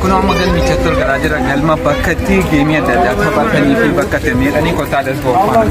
Kun amma galmi chattul garaa jira galma bakka itti geemii adda addaa taphatanii fi bakka itti miidhanii kottaa dasboofama.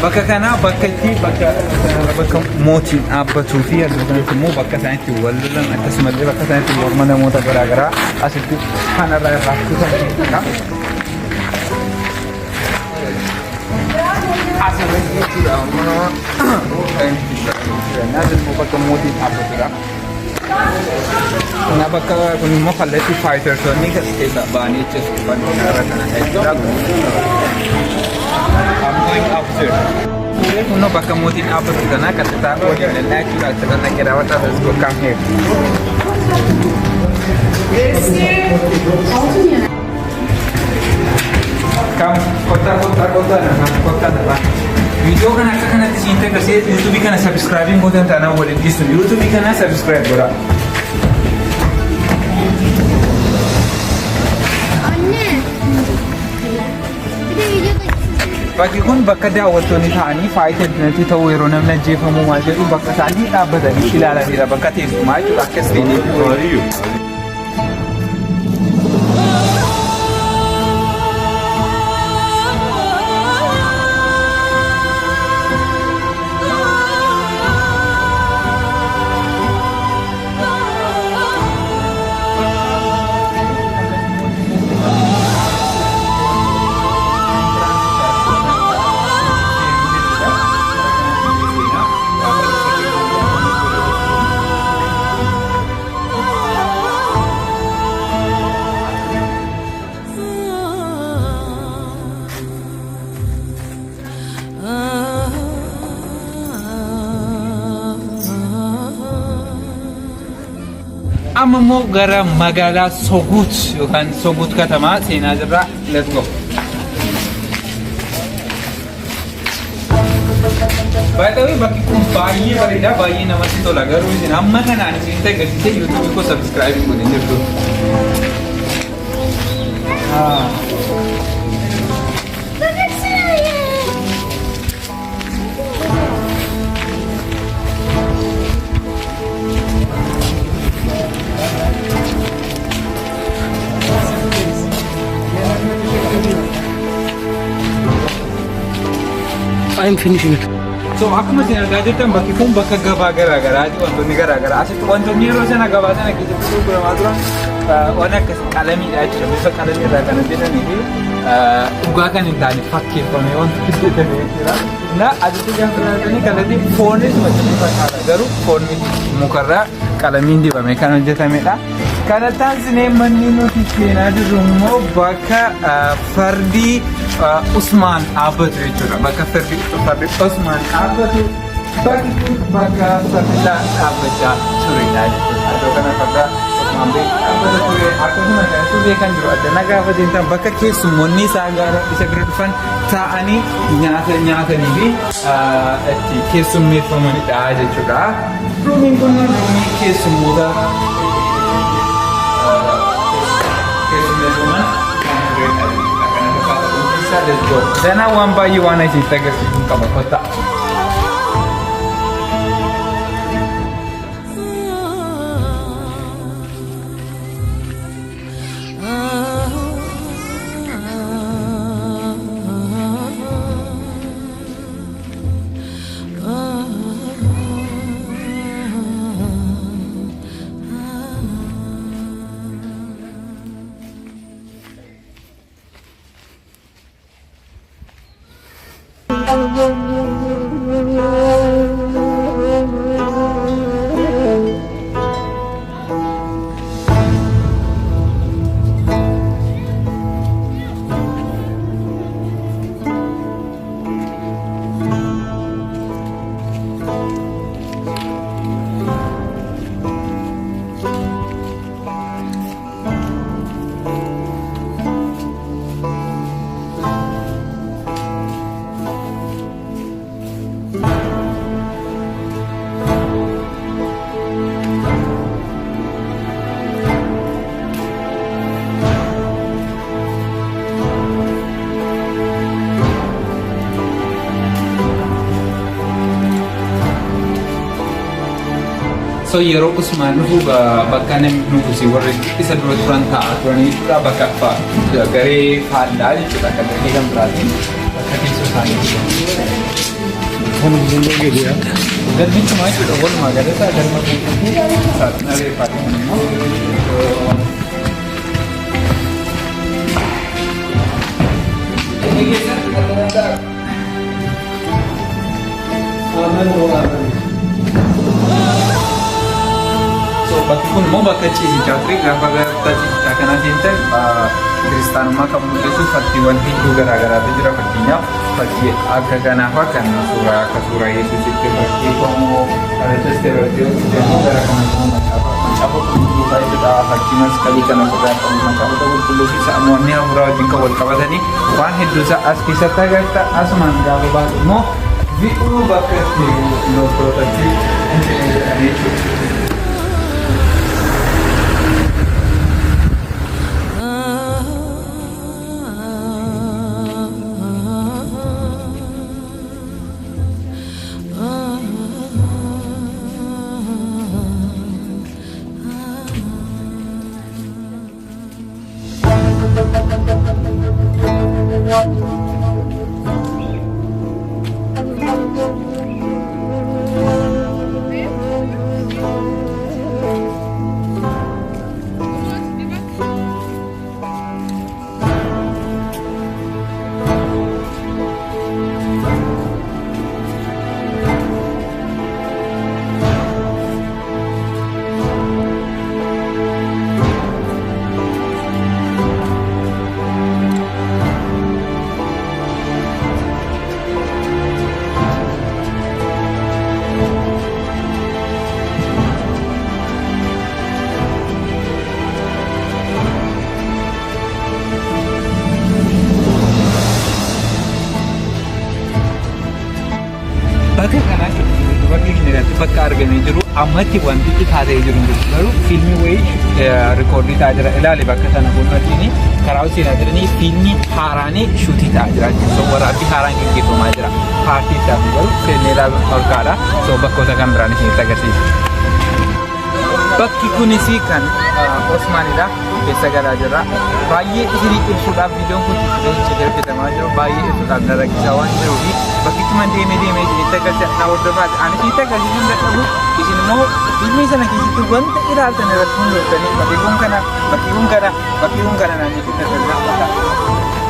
Bakka kana bakka itti bakka mootiin dhaabbatuu fi akkasumas immoo bakka isaan itti wal lolan akkasumallee bakka isaan itti morma namoota garaa garaa asitti kanarraa irraa kutanidha. Asirratti jechuudha immoo bakka mootiin dhaabbatudha. Nah, bakka kun immoo kallattii faayitarsonni keessa ba'anii jechuudha. Kanarra kana jechuudha. I'm going upstairs. Kuno bakka mootiin dhaabbatu kana qaxxitaa waliin lallaa jechuudha. Asirratti naqeera wata let's go come here. Come, kota nama. Video kan akka kanatti siin agarsiise YouTube kana subscribe godhan taanaan waliin dhiisu YouTube kana subscribe godha. Bakki kun bakka daawwattoonni ta'anii faayidaa intarneetii ta'uu yeroo namni ajjeefamuu maal jedhu bakka isaanii dhaabbatanii ilaalanidha. Bakka teessumaa jechuudha akka isteedii. Amma immoo gara magaalaa Soguut yookaan Soguut katamaa seenaa jirra. Let's go. Baay'ee bakki kun baay'ee bareeda baay'ee namatti tola garuu isin amma kanaan isin agarsiise YouTube ko subscribe godhin jirtu. I'm finishing it. So akkuma isin argaa jirtan bakki kun bakka gabaa garaa garaati wantoonni garaa garaa asitti wantoonni yeroo sana gabaa sana keessatti gurguramaa turan waan akkas qalamiidha jechuudha bifa qalamii irraa kan hojjetanii fi dhugaa kan hin taane fakkeeffamee wanti hojjetame jechuudha. Na asitti gaafa ilaaltanii kallattii foonis macamii fakkaata garuu foon mukarraa qalamiin dibame kan hojjetamedha. Kana taasisnee manni nuti seenaa jirru immoo bakka fardi Usmaan dhaabbatu jechuudha. Bakka fardi Usmaan dhaabbatu bakki kun bakka fardidhaan dhaabbachaa turedha jechuudha. Iddoo kana farda Usmaan dhaabbata ture akkasuma kanatti beekan jiru addana gaafa deemtan bakka keessummoonni isaa isa bira dhufan taa'anii nyaata nyaatanii fi itti keessummeeffamanidha jechuudha. Ruumiin kun ruumii keessummoota let's go. Then I want by you one I see take a couple of So yeroo Usmaan dhufu bakka namni nufusi warri isa dura turan taa'aa turanii jechuudha bakka garee faallaa jechuudha kan dargee kan biraatiin bakka teessoo isaanii. Kan hunduu gadiyaa. Galmichuma jechuudha walumaa galatti galma guutuu saaxina reeffaatiin immoo. Ini keessatti kan danda'a. So bakki kun immoo bakka ciisichaa ture gaafa gara ciisichaa kana seentan kiristaanummaa kan mul'isu fakkiiwwan hedduu garaagaraatu jira fakkeenyaaf fakkii akka kanaafaa kan suuraa akka suuraa Yesuusitti fakkeeffamu kanattis dabalatee hojjetamu gara kanatti macaafa qulqulluu baay'eedha fakkii masqalii kan ofirraa qabu macaafota qulqulluu fi sa'amoonni hafuuraa wajjin kan wal qabatanii waan hedduu isaa as keessatti agarta asumaan gaafa baatu immoo bi'uu bakka itti loltootatti jechuudha. Bakka kanaa bakki kanatti bakka argamee jiru ammatti wanti taatee jiru garuu fiilmii wayii rikoordii ta'aa jira ilaali bakka sana fuulduratti karaa seenaa jiranii fiilmii haaraanii shuutii ta'aa jira so waraabbii haaraan gaggeeffamaa jira paartii isaati garuu seennee ilaaluun olkaadha so bakkoota kan biraan isinitti agarsiisa. Bakki kunis kan Osmaanidha keessa galaa jirra baay'ee isinii ibsuudhaaf viidiyoon kun itti hojjetamaa jiru baay'ee ibsuudhaaf na rakkisaa waan jiruufi bakkittuma deemee isinitti agarsiisa hordofaati ani isinitti agarsiisuun dadhabu isin immoo fiilmii sana keessatti wanta ilaaltan irratti hundoftanii bakkiiwwan kana naannoo tajaajila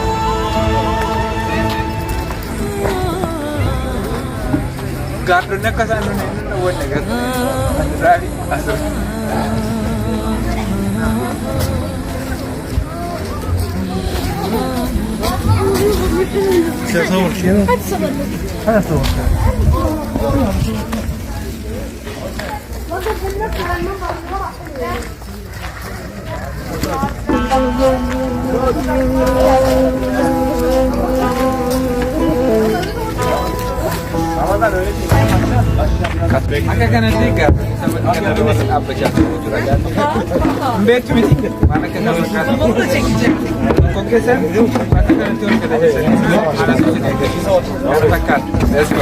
gaardonni akka isaan nuti wanni agarsiisa asirratti. Сейчас صور كده. هذا صور. Akka kanatti gaafii dhaabbachaa jira. Beektu miti waan akka nama fakkaatu. Kokkeessan akka kanatti waan fakkaatu. Let's go.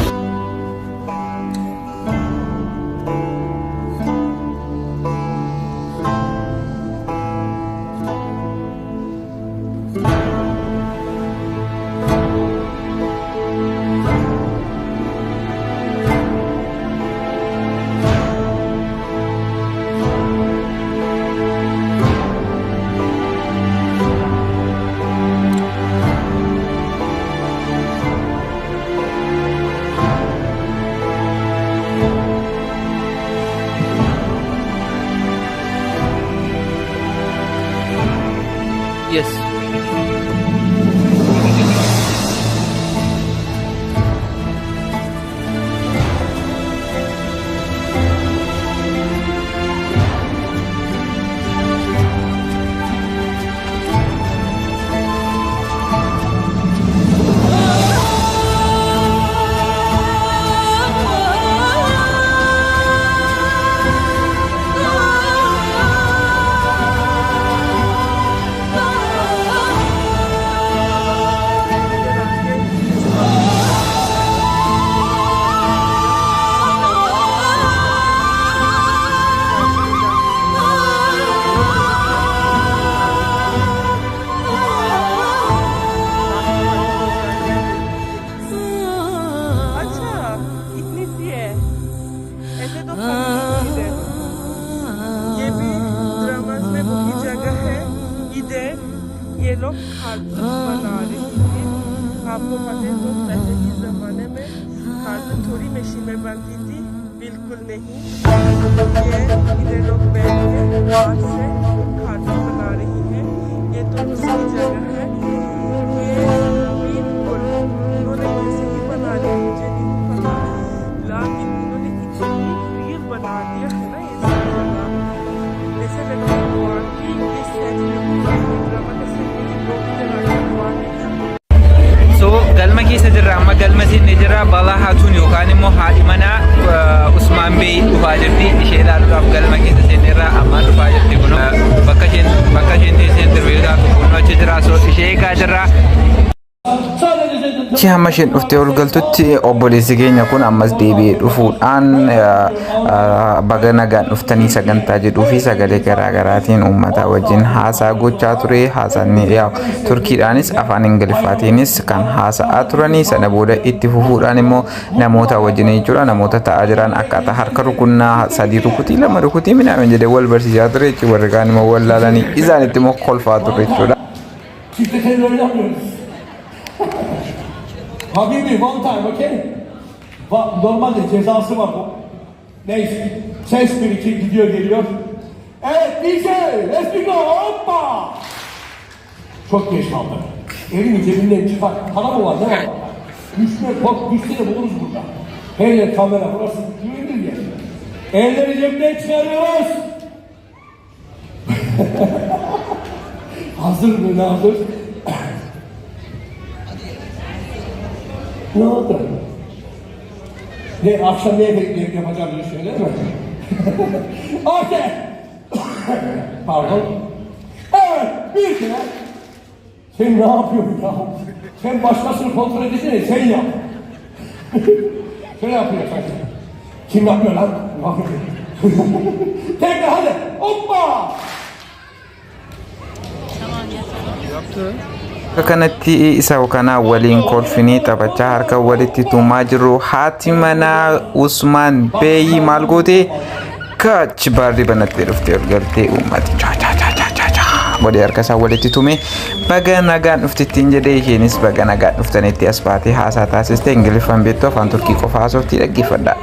Yes. लोग खाद बना रही थी। आपको पता है तो पहले के ज़माने में खाद थोड़ी मशीनें बनती थी, बिल्कुल नहीं। ये इधर लोग बैठ के हाथ से खाद बना रही हैं। ये तो दूसरी जगह है। ये बिल्कुल उन्होंने कैसे ही बना लिया मुझे नहीं पता, लेकिन उन्होंने इतनी रियल बना दिया है ना ये सब जगह। जैसे लगता है भगवान की इस साइड में So galma keessa jirra amma galma siinne jirra balaa haatuun yookaan immoo haadhi manaa Usmaan Bey dhufaa jirti ishee ilaaluudhaaf galma keessa seenirra amma dhufaa jirti kun bakka isheen teessee interviiyuu taatu kun achi jira so ishee eegaa jirra. Hamma isheen dhuftee ol galtutti obboleessi keenya kun ammas deebi'ee dhufuudhaan baga nagaan dhuftanii sagantaa jedhuu fi sagalee garaagaraatiin uummata wajjin haasaa gochaa ture. Haasaan turkiidhaanis afaan ingiliffaatiinis kan haasa'aa turanii sana booda itti fufuudhaan immoo namoota wajjin jechuudha namoota ta'aa jiran akkaataa harka rukunnaa 3 rukutii 2 rukutii midhaan jedhee wal barsiisaa ture jechuudha. Warri kaan immoo wal laalanii isaanitti immoo kolfaa ture jechuudha. Habibi, one time, okay? Normalde cezası var bu. Neyse, ses bir iki gidiyor geliyor. Evet, DJ, let's go, hoppa! Çok geç kaldı. Elini cebinden çıkar. Para mı var, ne var? Düştüğünü buluruz burada. Her yer kamera, burası güvenlir yer. Elleri cebinden çıkarıyoruz. Hazır mı, ne hazır? Ne oldu? Ne, akşam ne yapacağım diye söyle mi? Okey! Pardon. Evet, bir kere. Sen ne yapıyorsun ya? Sen başkasını kontrol edesene, sen yap. Sen yapıyorsun sanki. Kim yapmıyor lan? Tekrar hadi, hoppa! Yaptı. Kanatti isa kana waliin kolfinii taphachaa harka walitti tumaa jiru haati manaa Usmaan Bey maal goote kachi baarri banattee dhuftee ol galtee uummati godhee harka isaa walitti tume baga nagaan dhuftittiin jedhee isheenis baga nagaan dhuftanitti as baatee haasaa taasiste ingiliffaan beektu afaan turkii qofa haasoftii dhaggeeffadha.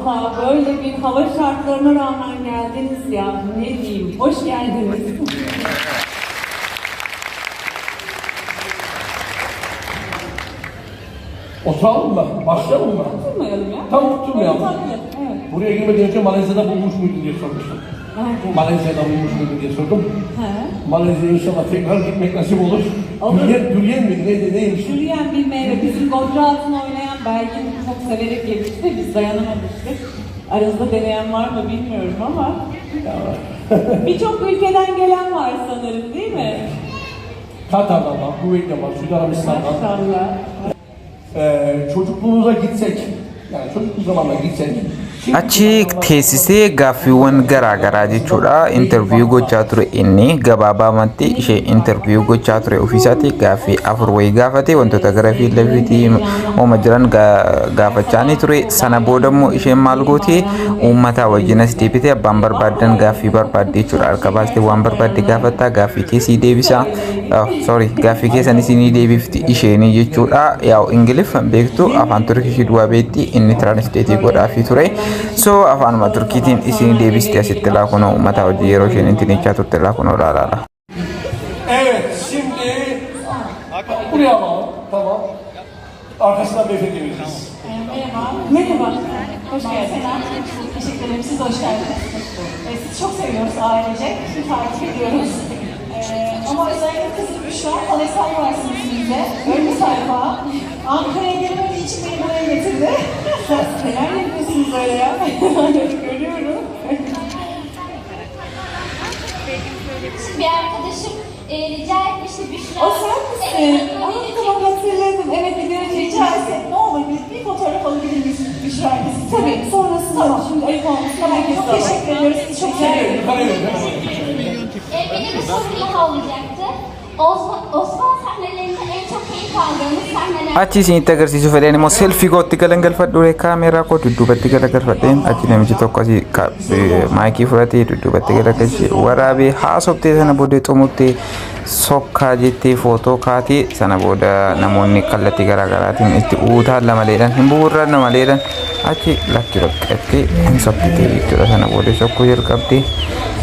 Valla böyle bir hava şartlarına rağmen geldiniz ya, ne diyeyim, hoş geldiniz. Oturalım mı? Başlayalım mı? Oturmayalım ya. Tamam, oturmayalım. Evet. Buraya girmeden önce Malezya'da bulmuş muydun diye sormuştum. Nerede? Malezya'da bulmuş muydun diye sordum. He. Malezya'ya inşallah tekrar gitmek nasip olur. Olur. Dürüyen miydi? Neymiş? Yürüyen bir meyve, bizim Gonca altına oynayan Belgin çok severek yemişti, biz dayanamamıştık. Aranızda deneyen var mı bilmiyorum ama birçok ülkeden gelen var sanırım, değil mi? Katar'dan var, Kuveyt'ten var, Suudi Arabistan'dan. Maşallah. Çocukluğumuza gitsek, yani çocukluk zamanına gitsek. Achi teessisee gaaffiiwwan garaagaraa jechuudha interviyuu gochaa ture inni gabaabaamatti ishee interviyuu gochaa ture ofiisaatti gaaffii 4 wayii gaafate wantoota gara fiillafiitii uuma jiran gaafachaanii ture sana boodammoo isheen maal goote uummataa wajjin as deebite abbaan barbaaddan gaaffii barbaadde jechuudha harka baastee waan barbaadde gaafatta gaaffii keessii deebisa gaaffii keessanis ni deebifti isheenii jechuudha yaa'u ingiliffaan beektu afaan turkishii duwwaa beekti inni tiraanisleetii godhaafii ture. So afaanuma turkiitiin isin deebiste asitti laakunoo uummata hojii yeroo isheen intinichaa turte laakunoo laalaala. Evet, şimdi buraya alalım, tamam. Arkasından beyefendi vereceğiz. Merhaba. Merhaba. Hoş geldiniz. Teşekkür ederim. Siz de hoş geldiniz. Sizi çok seviyoruz ailece. Sizi takip ediyoruz. Ama özellikle kızım Büşra, Aleysan varsınız bizde. Ön sayfa. Ankara'ya gelmem için beni buraya getirdi. Neler yapıyorsunuz böyle ya? Görüyorum. Bir arkadaşım rica etmişti Büşra. O sen misin? Tamam hatırladım. Evet video çekeceğiz. Ne olur bir fotoğraf alabilir miyiz Büşra? Tabii sonrasında. Tamam. Şimdi ayıp olmasın. Tamam çok teşekkür ediyoruz. Sizi çok seviyorum. Benim bir sorum daha olacaktı. Osman sahnelerinde en çok keyif aldığınız sahneler. Achi isinitti agarsiisuu fedheen immoo selfii kootti galangalfadhu kaameeraa koo dudduubatti galagalfadheen achi namichi tokko asii maayikii fudhatee dudduubatti galagalchee waraabee haasoftee sana booda xumuttee sokkaa jettee footoo kaatee sana booda namoonni kallattii garaagaraatiin itti uutaan lamaleedhaan hin bu'uuraan lamaleedhaan achi lakki raqqattee hin sokkitee jechuudha sana booda sokkuu jalqabdee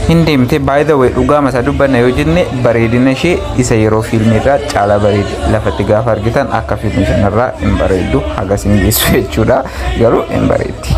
hin deemte by the way dhugaama isaa dubbanna yoo jenne bareedina ishee isa yeroo fiilmii irraa caalaa bareeda lafatti gaafa argitan akka fiilmii sanarraa hin bareeddu hagas hin geessu jechuudha garuu hin bareeddi.